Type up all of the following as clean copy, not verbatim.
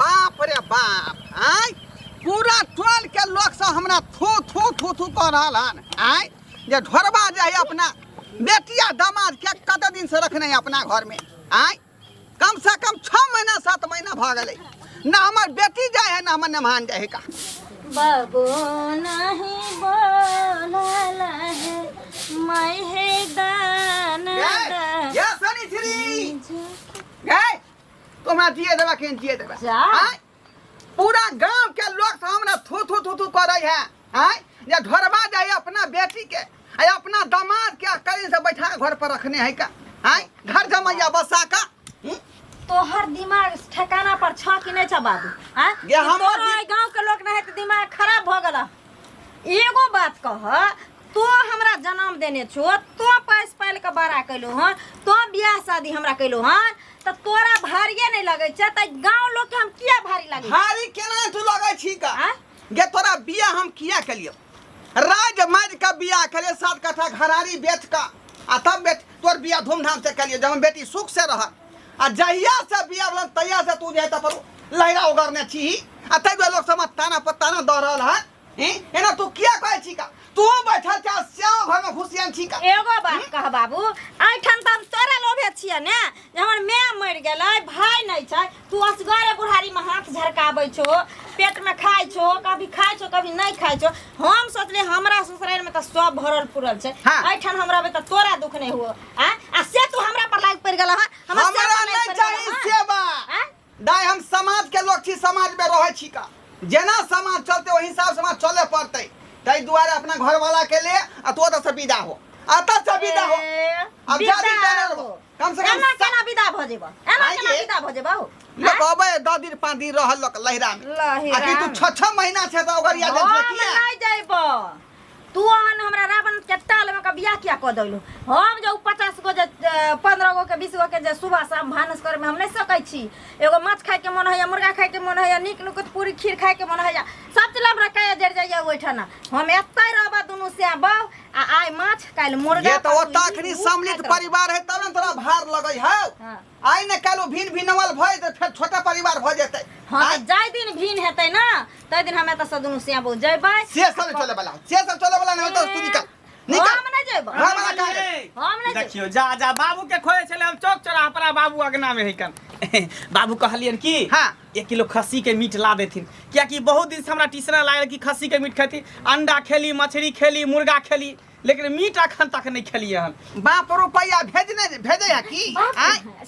बाप रे बाप आय पूरा टोल के लोग सब हमरा थू थू थू थू कह रहल हन आय जे ढोरबा जाए अपना बेटिया दामाद के कते दिन से रखने हैं अपना घर में आय कम से कम 6 महीना 7 महीना भ गए ना हमार बेटी जाए है ना हमर मेहमान जाए का बाबू नहीं बोलला है मैं है दाना ये सनी श्री गए तुम्हारा दिए देबा केन दिए देबा आय पूरा गांव के लोग सब हमरा थू थू थू थू कर रहे हैं आय ये ढोरबा जाए अपना बेटी के आय अपना दामाद के कहीं से बैठा घर पर रखने है का आय घर जमैया बसा का तोहर दिमाग ठिकाना पर छ कि नहीं छ बाबू हां ये हमर गांव के लोग नहीं तो दिमाग खराब भ गेला एगो बात कह तो हमरा जन्म देने छो तो पैस पाल के बड़ा कैलो हन तो बियाह शादी हमरा कैलो हन तो तोरा भारिये नहीं लगे छ त गांव लोग के हम किया भारी लगे भारी केना तू लगे छी का गे तोरा बियाह हम किया कलियो राज माज का बियाह कलियो 7 कट्ठा घरारी बेच का आ तब बेट तोर बियाह धूमधाम से कलियो जब बेटी सुख से रह आ जहिया से बियाह वाला तैया से तू जे त पर लहरा उगरने छी आ तै लोग समझ ताना पताना द रहल है एना तू किया कहै छी का तू बैठल छ स्याव घर में खुशियान छी का एगो बात कह बाबू आइठन त हम तोरा लोभे छियै ने जे हमर माय मर गेलै भाई नहीं छै तू असगरे बुढ़ारी में हाथ झरकाबै छो पेट में खाइ छो कभी नहीं खाइ छो हम सोचले हमरा ससुराल में त सब भरल पुरल छै आइठन हमरा बे त तोरा दुख नहीं हुओ आ से तू हमरा पर लाग पड़ गेल हमरा नहीं चाहिए सेवा दाई हम समाज के लोग छी समाज में रहै छी का जेना समाज चलते वही हिसाब समाज चले पड़ते तई दुआरे अपना घर वाला के ले आ तो से विदा हो आता से विदा हो अब जादी जानर हो कम से कम केना विदा भ जेबो एना केना विदा भ जेबो ले कहबे 10 दिन 5 दिन रहल लोग लहरा में आ कि तू 6 महीना से तो ओगर याद हम नहीं जाइबो तू अन हमरा रावण के टाल में का बियाह किया क दइलो हम जो 50 गो 15 गो के 20 गो के जे सुबह शाम भानस करे में हम नहीं सकै छी एगो माछ खाए के मन है मुर्गा खाए के मन है निक नुकत पूरी खीर खाए के मन है सब चलब रखाय जड़ जाइए ओठना हम एतै रहबा दुनु से बाव आ आइ माछ काल मुर्गा ये तो ओताखनी सम्मिलित परिवार है तब न तोरा भार लगै है आइ न कालो भिन भिनवल भय त फिर छोटा परिवार भ जेतै हां जाय दिन भिन हेतै ना तै दिन हम एत से दुनु से आबो जइबै से सब चले वाला नहीं तो तू निकल हम नहीं जइबो हम नहीं देखियो जा बाबू के खोए छले हम चौक चौराहा पर बाबू अगना में है कन बाबू कहलियन की हां 1 किलो खस्सी के मीट ला देथिन क्या कि बहुत दिन से हमरा टीसना लागल कि खस्सी के मीट खेती अंडा खेली मछली खेली मुर्गा खेली लेकिन मीट अखन तक नहीं खेलिए हम बाप रुपया भेजे है की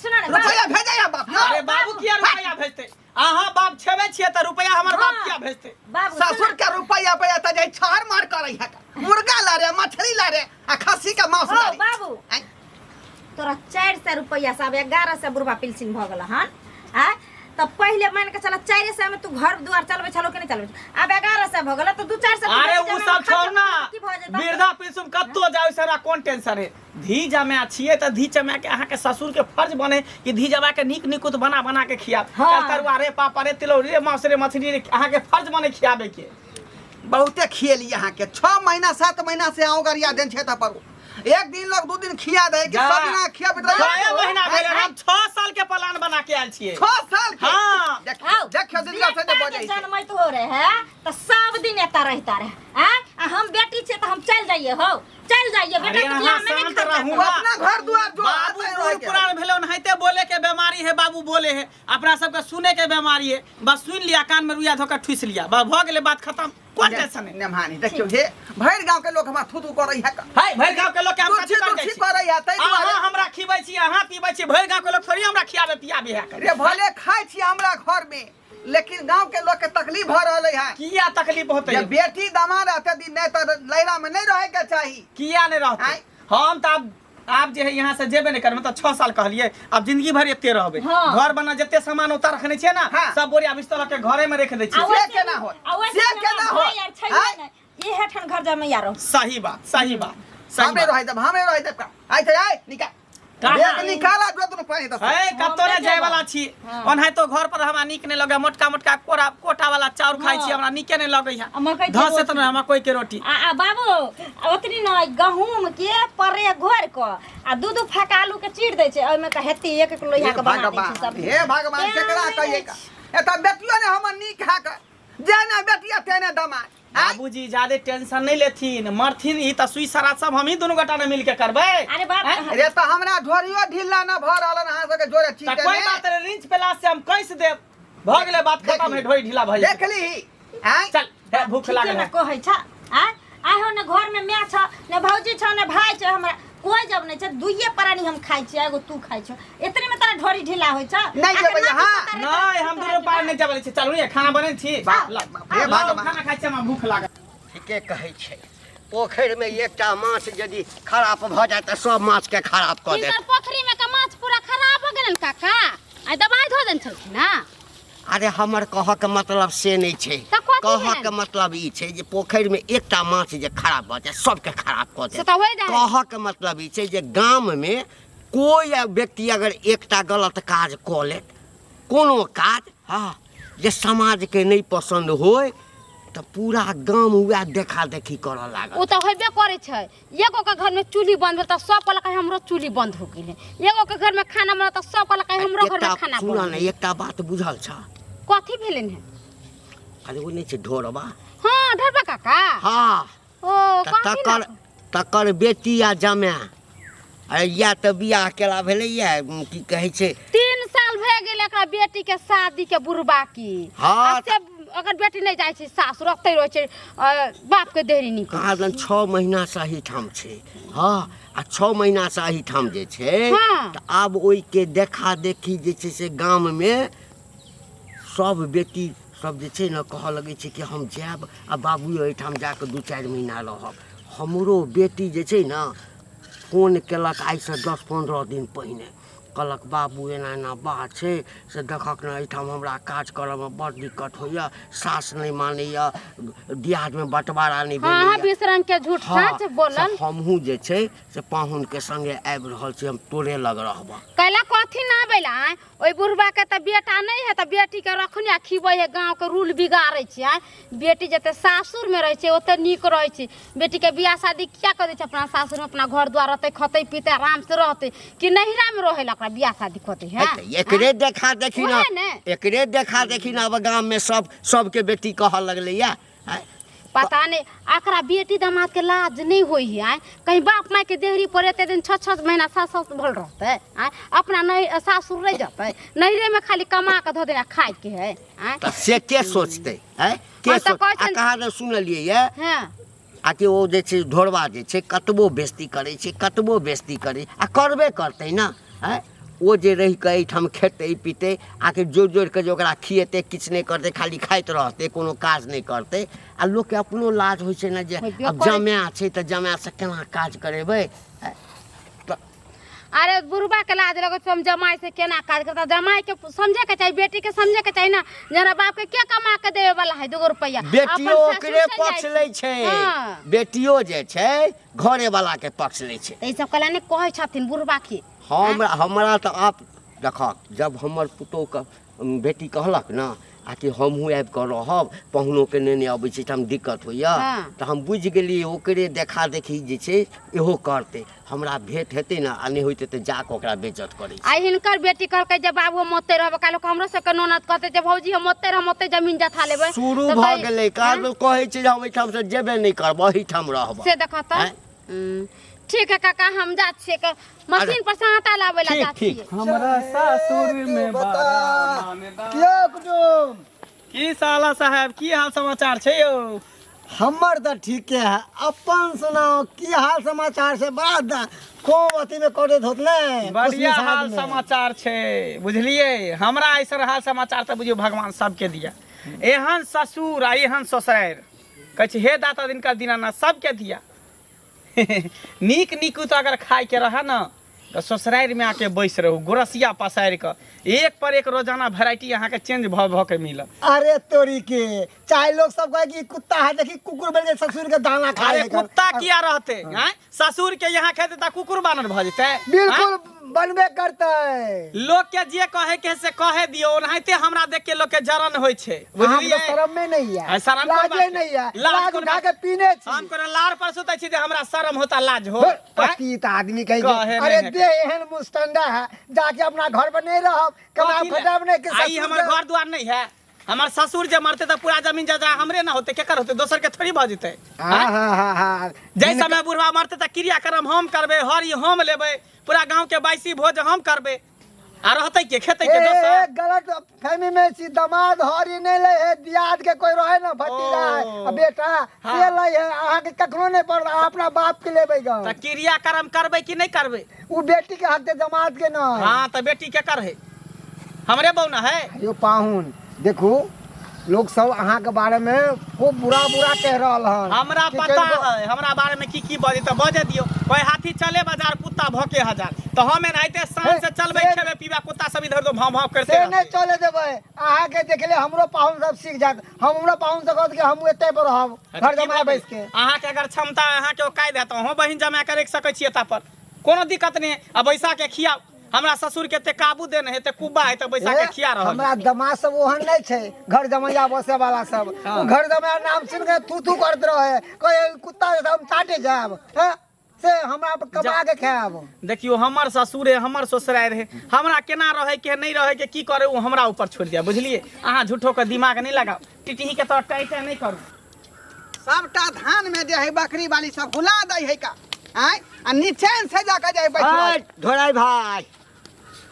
सुना ना रुपया भेजे है बाप अरे बाबू किया रुपया भेजते अहाँ बाप छेबे छिए त रुपया हमर बाप किया भेजते ससुर के रुपया पे त जाय छहर मार करई है मुर्गा ला रे मछली ला रे आ खस्सी का मांस ला रे बाबू तोरा 400 रुपया सब 1100 बुरबा पिलसिन भ गेल हन आ तब पहले मान के चला 400 में तू घर द्वार चलबे छलो के नहीं चलबे अब 1100 भ गेल तो 2-400 अरे वो सब छोड़ ना वृद्धा पेंशन कत्तो जाओ सारा कौन टेंशन है धी जमा छिए त धी जमा के अहाँ के ससुर के फर्ज बने कि धी जमा के निक निकुत बना के खिया तरुआ रे पापा रे तिलौरी रे मांस रे मछली रे अहाँ के फर्ज बने खियाबे के बहुते खिएली अहाँ के 6 महीना 7 महीना से आऊ गरिया देन छे त पर एक दिन लोग 2 दिन खिया दे कि सब दिन खिया बितरा 6 महीना भेले हम 6 साल के प्लान बना के आयल छिए 6 साल के हां देखियो दिन से बजे जन्मैत हो रहे है तो सब दिन एता रहता रहे हां हम बेटी छे तो हम चल जाइए हो चल जाइए बेटा के बियाह में नहीं रहूं अपना घर द्वार जो बाबू पुरान भेलो नहते बोले के बीमारी है बाबू बोले है अपना सब के सुने के बीमारी है बस सुन लिया कान में रुइया धोकर ठुस लिया भ गेले बात खत्म कोन टेंशन है नेमानी देखियो हे भैर गांव के लोग हमरा थुथु करई है हाय भैर गांव के लोग के हम कथि करई है तै दुआरे हमरा खिबै छी अहाँ पीबै छी भैर गांव के लोग थोड़ी हमरा खियाबे पियाबे है रे भले खाइ छी हमरा घर में लेकिन गांव के लोग के तकलीफ भ रहले है किया तकलीफ होतै ये बेटी दामाद रहते दिन नहीं तो लैरा में नहीं रहे के चाहिए किया नहीं रहते हम त आप जे है यहाँ से जेबे नहीं कर मतलब 6 साल कहलिए अब जिंदगी भर एते रहबे घर बना जते सामान उतार रखने छे ना सब बोरिया बिस्तर के घरे में रख दे छी से केना हो ये हेठन घर जा में यारो सही बात हमें रहे तब आई थे आई निकाल देख निकाला जो तू पानी दस ए कतो रे जाय वाला छी ओनहै तो घर पर हमरा नीक नहीं लगे मोटका कोटा वाला चाउर खाइ छी हमरा नीके नहीं लगे है धस से त हमरा कोई के रोटी आ बाबू ओतनी न गहूम के परे घोर क आ दूध फक आलू के चीर दे छै ओय में त हेती 1 किलो लोहा के बना दे छै सब हे भगवान केकरा कहिए का एता बेटियो ने हमर नीक है के जेना बेटिया तेने दामाद बाबूजी ज्यादा टेंशन नहीं लेथिन मरथिन ई त सुई सरा सब हम ही दोनों गोटा ने मिल के करबै अरे बाप रे त हमरा ढोरियो ढिल्ला न भ रहलन अहाँ सबके जोरे त चीते कोई बात रे रिंच पेला से हम कैसे देब भ गेले बात खत्म है ढोई ढीला भई देखली हैं चल हे भूख लागल ना कहै छ आइ हो ने घर में मैं छ ने भौजी छ ने भाई छ हमरा कोई जब नहीं छ दुइये प्राणी हम खाइ छी एगो तू खाइ छ इतने में तोरा ढोरी ढिला होय छ नहीं जेबै हां नहीं हम दोनों पार नहीं जाबे छी चलू ये खाना बनै छी हे भगवान खाना खाइ छी हम भूख लागल ठीके कहै छै पोखरि में एकटा माछ यदि खराब भ जाय त सब माछ के खराब क देत पोखरी में का माछ पूरा खराब हो गेलन काका आ दवाई धो देन छलखिन ना अरे हमर कहऽ के मतलब से नहीं छै त कथी कहऽ भेल? के मतलब ई छै जे पोखरि में एकटा माछ जे खराब भ जाय सबके खराब क से देत त होय जाय कहऽ के मतलब ई छै जे गाम में कोई व्यक्ति अगर एकटा गलत काज क लेत कोनो काज हाँ जे समाज के नहीं पसंद होय तो पूरा गाम वह देखा देखी करऽ लागल उ त होबे करे छै एगो के घर में चूल्ही बंद भेल त सब कहलक हमरो चूल्ही बंद हो गेलै एगो के घर में खाना बनल त सब कहलक हमरो घर में खाना सुन बनल न एकटा बात बुझल छ कथी भेलन है अरे वो नहीं छै ढोरबा हां ढरबा काका हाँ ओ कथी तकर तकर बेटी आ जमाय अरे या त बियाह केला भेलै या की कहै छै 3 साल भए गेल एकरा बेटी के शादी के बुढ़बा की हाँ, आ से अगर बेटी नहीं जाय छै सासुर रखते रहे छै बाप के देरी निक कहाँ दन 6 महीना से ही ठाम छै हाँ आ 6 महीना से ही ठाम जे छै हाँ। त आब ओइ के देखा देखी जे छै से गाम में सब बेटी सब जे छै न कहऽ लगै छै कि हम जायब आ बाबू ओहिठाम जाके 2-4 महीना रहब हमरो बेटी जे छै न फोन केलक आइ से 10-15 दिन पहिने कहलक बाबू एना एना बात छै से देखक न एहिठाम हमरा काज करऽ में बड़ दिक्कत होइए सास नहीं मानैया दियाद में बंटवारा नहीं हां हां भेलैया बिसरन के झूठ सच बोलन हमहू जे छै से पाहुन के संगे आबि रहल छी हम तोरे लग रहब कैला कथी ना बेला ओइ बुढ़बा के त बेटा नहीं है त बेटी के रखने खिबै है गांव के रूल बिगाड़ै छै बेटी जते सासुर में रहे छै ओते नीक रहे छै बेटी के बियाह शादी किया कर दे छै अपना सासुर में अपना घर द्वार रहते खते पीते आराम से रहते कि नहिरा में रहे ला बियाह शादी करते है एकरे देखा देखी ओहे ना ने। एकरे देखा देखी ना अब गांव में सबके बेटी कहऽ लगलै या पता नहीं आकरा बेटी दामाद के लाज नहीं होई है कहीं बाप माई के देहरी पर एते दिन 6-6 महीना सास भल रहते अपना नहीं सासुर रह जाते नहिरे में खाली कमा के धो देना खाए के है त से के सोचते हैं के हाँ, तो सोच आ कहै कहाँ न सुनलिए ये हां आ कि ओ जे छै ढोरबा जे छै कतबो बेइज्जती करै छै कतबो बेइज्जती करै आ करबे करतै ना हैं वो जे रही के एहिठाम खेते पीते आके जोड़ जोड़ के जे ओकरा खिएते किछु नहीं करते खाली खाइत रहते कोनो काज नहीं करते आ लोग के अपनो लाज होइ छै ना जे होइबे अब करै जमाय छै त जमाय से केना काज करेबै अरे बुढ़बा के लाज लगे हम जमाई से केना काज करता जमाई के समझे के चाहिए बेटी के समझे के चाहिए ना जना बाप के के कमा के देवे वाला है 2 रुपया बेटियो ओकरे पक्ष लै छै हाँ। बेटियो जे छै घरे वाला के पक्ष लै छै ई सब कला ने कहै छथिन बुढ़बा की हमरा तो आप देखक जब हमर पुतोह के बेटी कहलक ना आ कि हमहूँ आबि कऽ रहब पहुनो के नेने अबै छै हम दिक्कत होइए हाँ। तऽ हम बुझि गेलियै ओकरे देखा देखी जे छै इहो करतै हमरा भेंट हेतै ना आ नहि होइतै तऽ जाकऽ ओकरा बेइज्जत करै छै आई हिनकर बेटी कहलकै जे बाबू हम ओते रहब काल्हि हमरो सबके ननद कहते जे भौजी हम ओते जमीन जथा लेबै शुरू भऽ गेलै काज कहै छै जे हम एहिठाम से जेबे नहि करब एहिठाम रहब से देखा त ठीक है काका हम जा छिए के मशीन पर से आटा लावे ला जा ठीक, छिए हमरा सासुर में बारा किया कुटुम की साला साहब की हाल समाचार छै यौ हमर तो ठीके है अपन सुनाओ की हाल समाचार से बड़ा खूब अथी में कटैत होत ने बढ़िया हाल समाचार छै बुझलिए हमरा ऐसा हाल समाचार तऽ बुझियो भगवान सबके दिया एहन ससुर आ एहन ससुरारि कहै छै हे दाता दिनका दीनानाथ सबके दिया नीक नीक तो अगर खाए के रहा ना तो ससुरारि में आके बैस रहू गोरसिया पसारि के एक पर एक रोजाना वैरायटी यहाँ के चेंज भ के मिलत अरे तोरी के चाहे लोग सब कहे कि कुत्ता है देखी कुकुर बन के ससुर के दाना खा अरे कुत्ता किया रहते हैं ससुर के यहाँ खेते ता कुकुर बानर भ जेतै बिल्कुल बनबे करते। लोग के जे कहे के से कहे दियो, ओनाहिते हमरा देख के लोग के जरन होय छै, बुझलिए बुझलिए? शर्म में नहीं है, शर्म कोन लाजे बात नहीं है, लाज लाज कोन उठा बात? के पीने छी। हम करे लार पर सुतै छी जे हमरा शर्म होता, लाज हो। पति आदमी कहे कहे अरे नहीं दे एहन मुस्तंडा है, जाके अपना घर पर नहीं रहब, कमाई खटाब नहीं के आई हमर घर द्वार नहीं है, हमार ससुर जे मरते तो पूरा जमीन जायदाद हमरे ना होते, केकर होते, दोसर के थोड़ी भ जेते। हाँ जै समय बुढ़वा मरते त क्रियाक्रम हम करबे, हरी हम लेबे, पूरा गांव के बाइसी भोज हम करबे, आ रहते के खेते के दोसर। गलत फहमी में सी दामाद हरी नहीं ले है, दियाद के कोई रहे ना भतीजा है, बेटा से ले है, अहाँ के कखनो नहीं पड़ रहा, अपना बाप के लेबे ग। त क्रियाक्रम करबे कि नहीं करबे? वो बेटी के हक दामाद के ना। हां त बेटी के कर है, हमरे बहू ना है। यो पाहुन देखो, लोग सब अहाँ के बारे में खूब बुरा कह रहल हन। हमरा कि पता कहीं है, हमरा बारे में की बजे तो बजे दियो। कोई हाथी चले बाजार, कुत्ता भौंके हजार, तो हम एनाहिते शान से चलबे, खेबे पीबे, कुत्ता सब इधर उधर भाव करते से नहीं चले देबे। अहाँ के देखले हमरो पाहुन सब सीख जात, हमरो पाहुन से कहत के हम एते पर रहब, घर जमा बैस के। अहाँ के अगर क्षमता अहाँ के कायद है तो हम बहिन जमा कर सकै छियै ता पर, कोनो दिक्कत नहीं। अब बैसा के खियाओ, हमरा ससुर के ते काबू देने है, ते कुब्बा है, तो बैसा के खिया रहल। हमरा दमाद सब ओहन नहीं छे, घर जमैया बसे वाला सब। वो घर जमैया नाम सुन के थू करत रहे, कोई कुत्ता हम काटे जाब, हैं? से हमरा कमा के खाब। देखियो हमर ससुर है, हमर ससुराल रहे, हमरा केना रहे के नहीं रहे के की करे, वो हमरा ऊपर छोड़ दिया, बुझलिए? अहाँ झूठो के दिमाग नहीं लगाओ, टिटही के तो टाइटे नहीं करू। सबटा धान में जे है बकरी वाली सब भुला दे है का, आय आ नीचे से जाके जाए बैठ। धोराई भाई,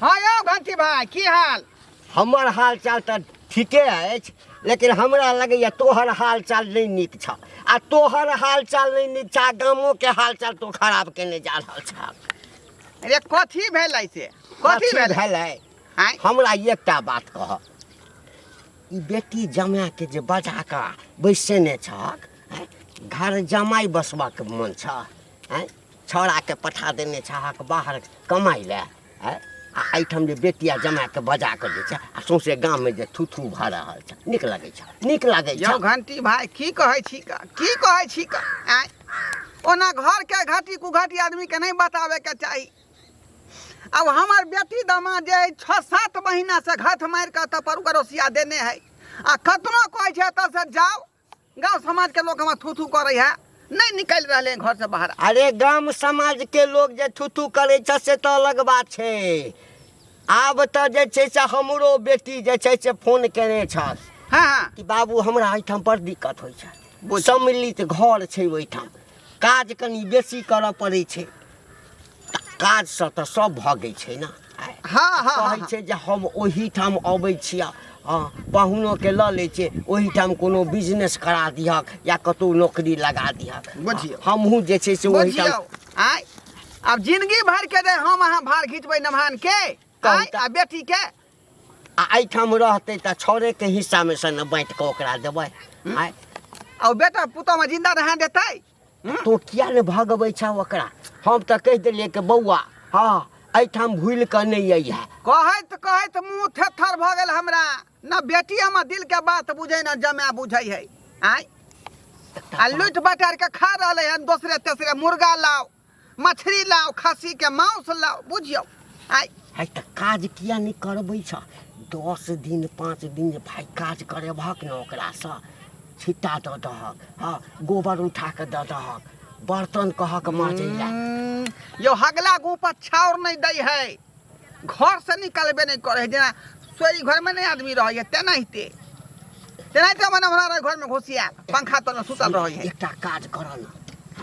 हाँ यौ घंटी भाई, की हाल? हमर हाल चाल तो ठीके अछि, लेकिन हमरा लगैया तोहर हाल चाल नहीं नीक छ, आ तोहर हाल चाल नहीं नीक छ, गामो के हाल चाल तो खराब केने जा रहल छ। अरे कथी भेलै से? कथी भेलै? आय हमरा एकटा बात कह, ई बेटी जमाय के जे बजा के बैसेने छक, घर जमाई बसबा के मन छ, छौड़ा के पठा देने छहक बाहर कमाई ले, आ एहिठाम जे बेटिया जमा के बजा के जे छै, आ सौंसे गाम में जे थू भऽ रहल छै, नीक लागै छै, नीक लागै छै। यौ घंटी भाई, की कहै छी का, की कहै छी का? आय ओना घर के घाटी कुघाटी आदमी के नहीं बतावे के चाही। अब हमार बेटी दामाद जे 6-7 महीना से घाट मार के त पर गरोसिया देने है, आ कतनो कहै छै त से जाओ, गांव समाज के लोग हम थू करे है, नहीं निकल रहे घर से बाहर। अरे गाम समाज के लोग जे थू करे छै से तो अलग बात छै। आब तो जे छै से हमरो बेटी जे छै से फोन केने छस, हाँ कि बाबू हमरा एहिठाम बड़ दिक्कत होइ छै, सम्मिलित घर छै, ओहिठाम काज कनी बेसी करऽ पड़ै छै, काज से तो सब भगै छै ना। हाँ कहै छै जे हम ओहिठाम अबै छियै, पाहुनो के लऽ लै छै, ओहिठाम कोनो बिजनेस करा दिहक या कतौ नौकरी लगा दिहक, बुझियौ। हमहूँ जे छै से ओहिठाम। आय अब जिंदगी भर के दे हम अहाँ भार खींचबै नमहान के, आय आ बेटी के आ एहिठाम रहतै तऽ छौड़े के हिस्सा में से न बाँटि कऽ ओकरा देबै। आय और बेटा पुतौ में जिंदा रहै देतै? तो किया ने भगबै छ ओकरा? हम तऽ कहि देलियै कि बौआ हाँ एहिठाम भूलि कऽ नहि अइहे। कहैत मुँह थेथर भऽ गेल हमरा, न बेटी हमर दिल के बात बुझै न जमाय बुझै है। आय आ लूट बटार के खा रहले हन, दूसरे तेसरे मुर्गा लाओ, मछली लाओ, खस्सी के मांस लाओ, बुझियो। आय है तऽ काज किया नहि करबै छ? 10 दिन 5 दिन भाई काज करेबहक ने ओकरासँ, छिट्टा दऽ दहक, हाँ गोबर उठा कऽ दऽ दहक, बर्तन कहक माँजै लए। यो हगला गु पर छाउर नहीं दै है, घर से निकलबे नहीं करे है, जेना सोरी घर में नहीं आदमी रहे है तेनाहिते मन हमरा घर में घुसिया पंखा तले सुतल रहे है। एकटा काज कर न,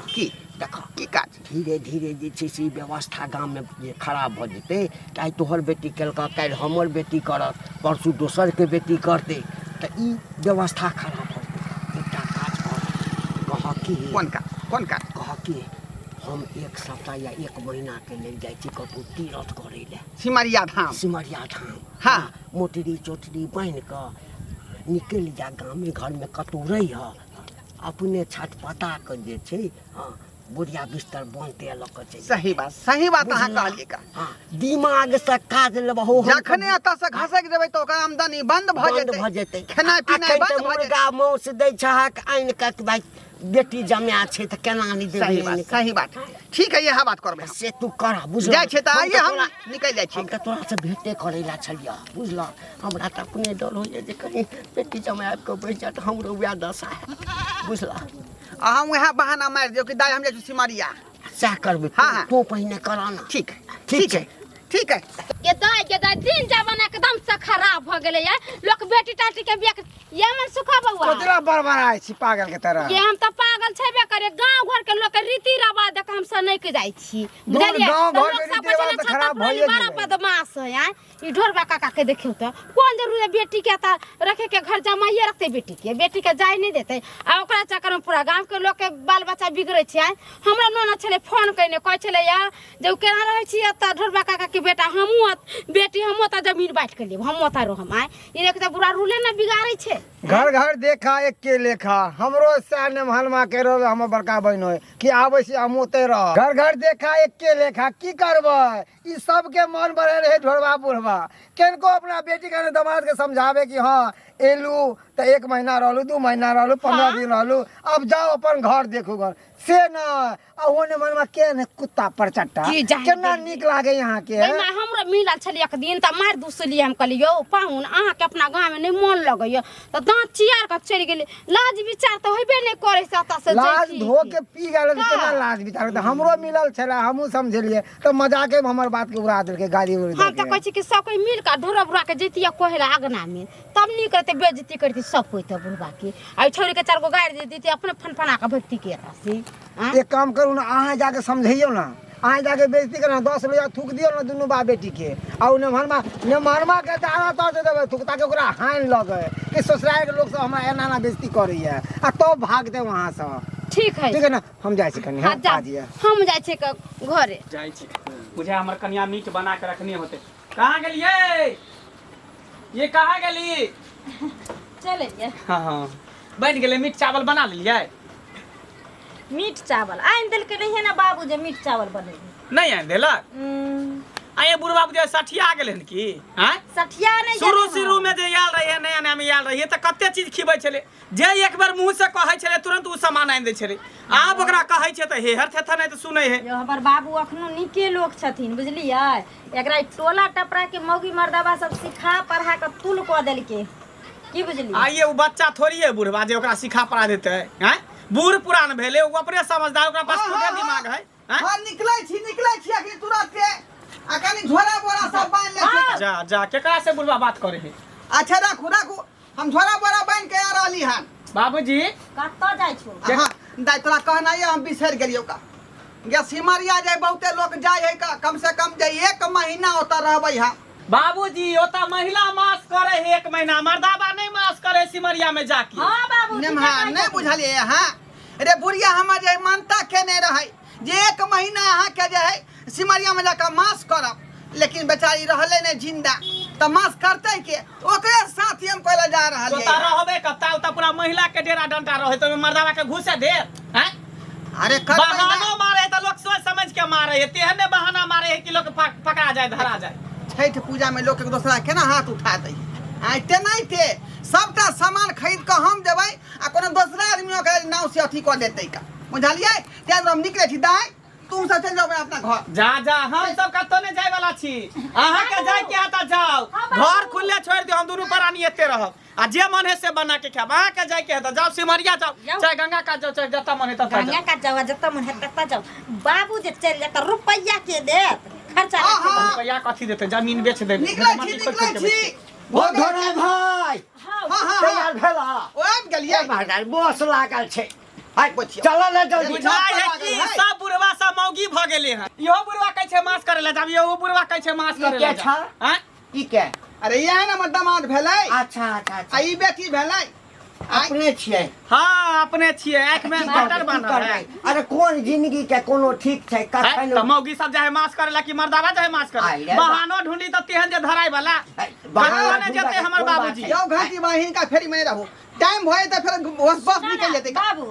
की देख की काज? धीरे धीरे जे छै से व्यवस्था गाम में जे खराब भऽ जेतै, आइ तोहर बेटी केलक, काल्हि हमर बेटी करत, परसू दोसर के बेटी करतै, तऽ ई व्यवस्था खराब भऽ जेतै। एकटा काज कर, कह कि कोन काज? कह कि हम 1 सप्ताह या 1 महीना के लेल जाइ छी कतौ तीरथ करै लए, सिमरिया धाम। सिमरिया धाम। हाँ मोटरी चोटरी बान्हि कऽ निकलि जा, गामे घर में कतौ रही, अपने छटपटा के जे छै, हाँ बुढ़िया बिस्तर बांधते लऽ कऽ छै। सही बात अहाँ कहलिए का। हाँ दिमाग से काज लेबहो, जखने एतऽ से घसक देबै तऽ ओकर आमदनी बंद भऽ जेतै, खेनाइ पिनाइ बंद भऽ जेतै। मुर्गा मांस दै छहक आनि कऽ भाई बेटी जमाया छै त केना नहीं सही बात देबे सही बात ठीक है यह बात करबे से तू कर बुझल जाय छै त आइए हम निकल जाय छी हम त तोरा से भेटे करे ला छलिया बुझल हमरा त अपने डर होइए जे कहीं बेटी जमाया के बैठ जा त हमरो वैह दशा है बुझल आ हम वह बहाना मार दियो कि दाई हम जाय छी सिमरिया सह करबे हाँ। तू पहिने कराना ठीक ठीक है ठीक है के दाई दिन जमाना एकदम से खराब भ गेले है लोग बेटी टाटी के बियाह ये मन सुखा बउआ कोतरा बड़बड़ाई छी पागल के तरह ये हम त पागल छेबे करे गांव घर के लोग के रीति रिवाज देख हम से नहीं के जाई छी गाँव घर के रीति रिवाज त खराब भइए बड़ा गेलै। बदमाश है यार ई ढोरबा काका के देखियो त कौन जरूरी है बेटी के त रखे के घर जमाइए रखते बेटी के जाय नहीं देते आ ओकरा चक्कर में पूरा गांव के लोग के बाल बच्चा बिगड़े छै हमरा नोना छले फोन कइने कहै छले या जे केना रहै छी त ढोरबा काका के बेटा हमहू बेटी हमहू त जमीन बांट के लेब हम त रह हम आए ई एक त बुरा रूले ना बिगाड़े छै घर घर देखा एक के लेखा हमरो साने महलमा के रो हम बड़का बहन होय कि आबै छी हम ओते रह घर घर देखा एक के लेखा की करबै ई सब के मन भरे रहे ढोरबा बुढ़वा केनको अपना बेटी के दामाद के समझावे कि हां एलू त 1 महीना रहलू 2 महीना रहलू 15 दिन रहलू अब जाओ अपन घर देखू घर से न आ ओने मनवा के ने कुत्ता पर चट्टा की जाहि केना गेली। नीक लागे यहाँ के नहीं मैं हमरा मिलल छली एक दिन त मार दूसली हम कहलियो पाहुन अहाँ के अपना गांव में नहीं मन लगैयो त दांत चियार के चढ़ गेली लाज विचार त होइबे नहीं करे से त से लाज जैती। धो के पी गेल त हाँ। केना लाज विचार त हमरो मिलल छला हमहू समझलिए त मजाके में हमर बात के उड़ा देल के गाली उड़ हम त कहै छी कि सब कोई मिल के ढोरा बुरा के जैतिया कहला आगना में तब नहीं करते बेइज्जती करती सब कोई त बुढ़वा के आ छोरी के 4 गो गाड़ी दे देती अपने फनफना के भक्ति के रासी एक काम करू ना अहाँ जाके समझैयो ना अहाँ जाके बेइज्जती करना 10 रुपया थूक दियो ना दुनू बा बेटी के आ उ नेमरमा के दाना तो दे देबे थूकता के ओकरा हानि लगे कि ससुराल के लोग सब हमरा एना ना बेइज्जती करैया आ तो भाग दे वहां से ठीक है ठीक है ना हम जाय छी कनी हाँ, हम जा। आजिए हम जाय छी घरे जाय छी बुझे हमर कन्या मीट बना के रखने होते कहाँ गेलिए ये कहाँ गेली चले ये हाँ हाँ बैठ गेले मीट चावल बना लेलिए मीट चावल आइन दिल के नहीं है ना बाबू जे मीट चावल बनेगी नहीं आन देलक आये बुढ़वा बुझे सठिया गेले हन की हैं सठिया नहीं शुरू जाने शुरू हम। में जे याल रही है नया नया में याल रही है त कते चीज खिबै छले जे एक बार मुंह से कहै छले तुरंत उ सामान आइन दे छले आब ओकरा कहै छै त हेहर थेथा नहीं त सुनै है जो हमार बाबू अखनो नीके लोग छथिन बुझलिए एकरा टोला टपरा के मौगी मर्दबा सब सिखा पढ़ा के तुल क देलके की बुझलिए आइए वो बच्चा थोड़ी है बुढ़वा जे ओकरा सिखा पढ़ा देते हैं बूढ़ पुरान भेले वो अपने समझदार ओकरा पास खुदे दिमाग है हैं? हां निकलै छी अखनी तुरंत के आ कनी झोरा बोरा सब बांध ले छी जा जा केकरा से बुढ़वा बात करे है अच्छा राखू हम झोरा बोरा बांध के आ रहली हन बाबूजी कत्तो जाय छो हां दाई तोरा कहना ये हम बिसर गेलियो का गे सिमरिया जाय बहुते लोग जाय है का कम से कम जाय 1 महीना ओता रहबै हम बाबूजी ओता महिला मास करे है 1 महीना मर्दाबा नहीं मास करे सिमरिया में जाके हां बाबू नेमहा नहीं बुझलिए हां रे बुढ़िया हमर जे मानता केने रहै जे 1 महीना अहाँ के जे है सिमरिया में जाकर मास करब लेकिन बेचारी रहले ने जिंदा त मास करते के ओकरे साथ हम कहला जा रहल ओता रहबे कत्ता ओता पूरा महिला के डेरा डंटा रहे तो मर्दाबा के घुसे दे हैं अरे कर बहानो मारे है तो लोग सोच समझ के मारे है तेहने बहाना मारे है कि लोग पकड़ा जाए धरा जाए छठ पूजा में लोग एक दूसरा केना हाथ उठा दै आइते नहीं थे सबटा सामान खरीद के हम देबै आ कोनो दूसरा आदमी के नाव से अथी कर देतै का बुझलिए तें हम निकले छी दाई तुम सब चल जाओ अपना घर जा जा हम सब कत्तो ने जाय वाला छी अहाँ के जाय के आता जाओ घर खुले छोड़ दियो हम दोनों प्राणी एते रहब आ जे मन है से बना के खाब अहाँ के जाय के है जाओ सिमरिया जाओ चाहे गंगा का जाओ चाहे जता मन है तता गंगा जाओ का जावा जत्ता मन है तत्ता जाओ बाबू जे चल जाता रुपया के देत खर्चा हाँ, हाँ। रुपया कथी देते जमीन बेच देबे निकले छी ओ धोरा भाई हां हां तैयार भेला ओब गेलिए महाराज बस लागल छै हाय बचिया चल ले जल्दी बुझाय है कि सब बुढ़वा सब मौगी भ गेले हैं इहो बुढ़वा कहै छै मास करे ले जाब इहो बुढ़वा कहै छै मास करे ले के छा? हैं ई के अरे ये है ना हमर दामाद भेलै अच्छा अच्छा आ ई बेटी भेलै अपने छियै हां अपने छियै आंख में डॉक्टर बनल है अरे कोन जिंदगी के कोनो ठीक छै कखन त मौगी सब जाय मास करे ला कि मर्दावा जाय मास आइ करे रे बहानो ढूंढी त तेहन जे धराय वाला कत्तो ने जेते हमर बाबूजी जाओ घाटी बाहिन का फेरी में रहो टाइम होए त फिर बस निकल जेते का बाबू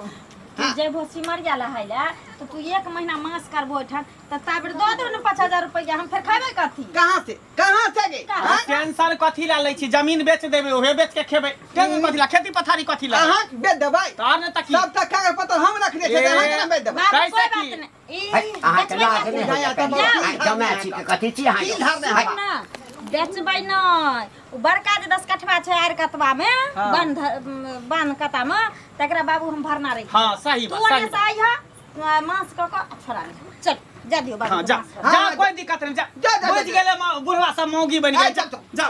हाँ। जे भो सिमरिया लहाइला तो तू 1 महीना मास करबो ठन त ताबड़ दो दो न 5000 रुपया हम फिर खाबे कथी कहाँ से गे कहाँ? टेंशन कथी ला लै छी जमीन बेच देबे ओहे बेच के खेबै टेंशन कथी ला खेती पथारी कथी ला अहाँ बेच देबै तार ने तकी सब तक कागज पत्र हम रखने छै अहाँ केना बेच देबै बाबू कैसे कोई की? बात नहीं है, अहाँ के लाग नहि जा, जा, होतै। जा, आइ जमाए छी के कथी छी अहाँ की धार दे है, हवा? ना बेचबै नहीं उ बड़का जे 10 कठवा छै आर कतवा में हाँ। बांध कता में तकरा बाबू हम भरना रही हां सही तू बात ओने सही से आई हा मास क छोड़ा ले चल जा दियो बाबू हां जा मास। जा कोई दिक्कत नहीं जा जा, जा, बुझ जा। गेले बुढ़वा सब मौगी बन आ, गेल जा, जा जा। जा